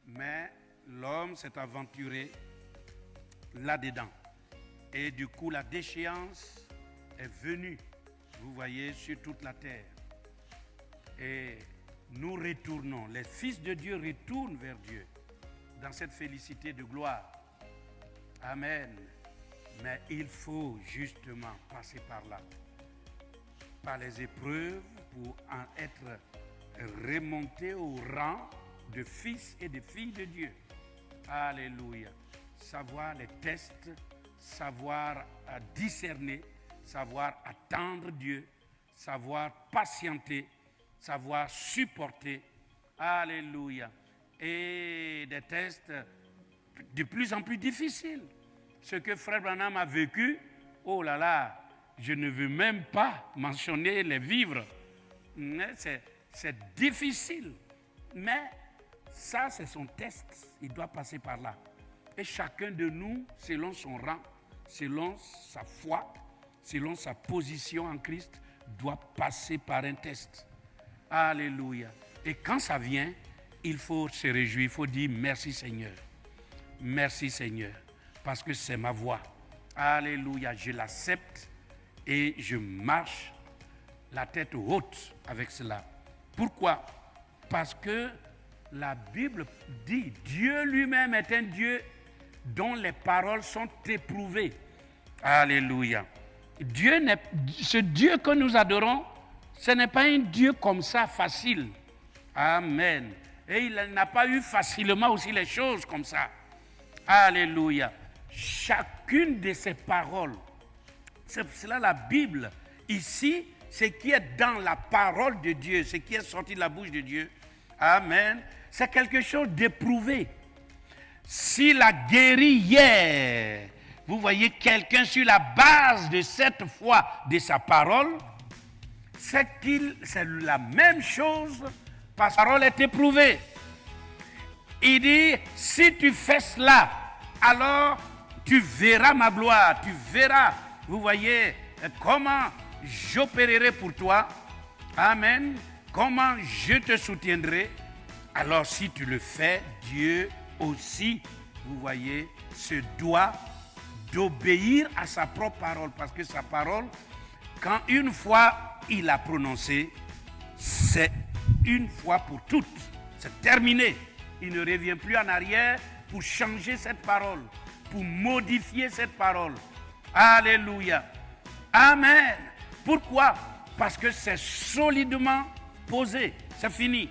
Mais l'homme s'est aventuré là-dedans. Et du coup, la déchéance est venue, vous voyez, sur toute la terre. Et nous retournons, les fils de Dieu retournent vers Dieu dans cette félicité de gloire. Amen. Mais il faut justement passer par là, par les épreuves, pour en être remonté au rang de fils et de filles de Dieu. Alléluia. Savoir les tests, savoir discerner, savoir attendre Dieu, savoir patienter, savoir supporter. Alléluia. Et des tests de plus en plus difficiles. Ce que Frère Branham a vécu, oh là là, je ne veux même pas mentionner les vivres. C'est difficile. Mais ça, c'est son test. Il doit passer par là. Et chacun de nous, selon son rang, selon sa foi, selon sa position en Christ, doit passer par un test. Alléluia. Et quand ça vient, il faut se réjouir, il faut dire merci Seigneur. Merci Seigneur, parce que c'est ma voie. Alléluia, je l'accepte et je marche la tête haute avec cela. Pourquoi? Parce que la Bible dit, Dieu lui-même est un Dieu dont les paroles sont éprouvées. Alléluia. Ce Dieu que nous adorons, ce n'est pas un Dieu comme ça, facile. Amen. Et il n'a pas eu facilement aussi les choses comme ça. Alléluia. Chacune de ces paroles, c'est cela la Bible. Ici, ce qui est dans la parole de Dieu, ce qui est sorti de la bouche de Dieu, amen, c'est quelque chose d'éprouvé. S'il a guéri hier, vous voyez quelqu'un sur la base de cette foi de sa parole, c'est la même chose parce que la parole est éprouvée. Il dit, si tu fais cela, alors tu verras ma gloire, tu verras, vous voyez, comment j'opérerai pour toi. Amen. Comment je te soutiendrai. Alors si tu le fais, Dieu aussi, vous voyez, se doit d'obéir à sa propre parole. Parce que sa parole, quand une fois il l'a prononcée, c'est une fois pour toutes. C'est terminé. Il ne revient plus en arrière pour changer cette parole, pour modifier cette parole. Alléluia. Amen. Pourquoi? Parce que c'est solidement posé. C'est fini.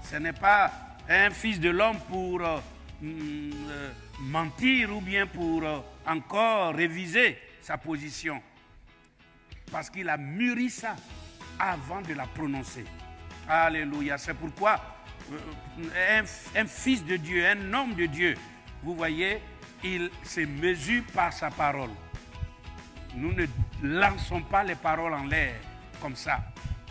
Ce n'est pas un fils de l'homme pour mentir ou bien pour encore réviser sa position. Parce qu'il a mûri ça avant de la prononcer. Alléluia. C'est pourquoi un fils de Dieu, un homme de Dieu, vous voyez, il se mesure par sa parole. Nous ne lançons pas les paroles en l'air comme ça.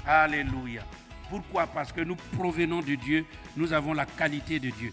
Alléluia. Pourquoi? Parce que nous provenons de Dieu, nous avons la qualité de Dieu.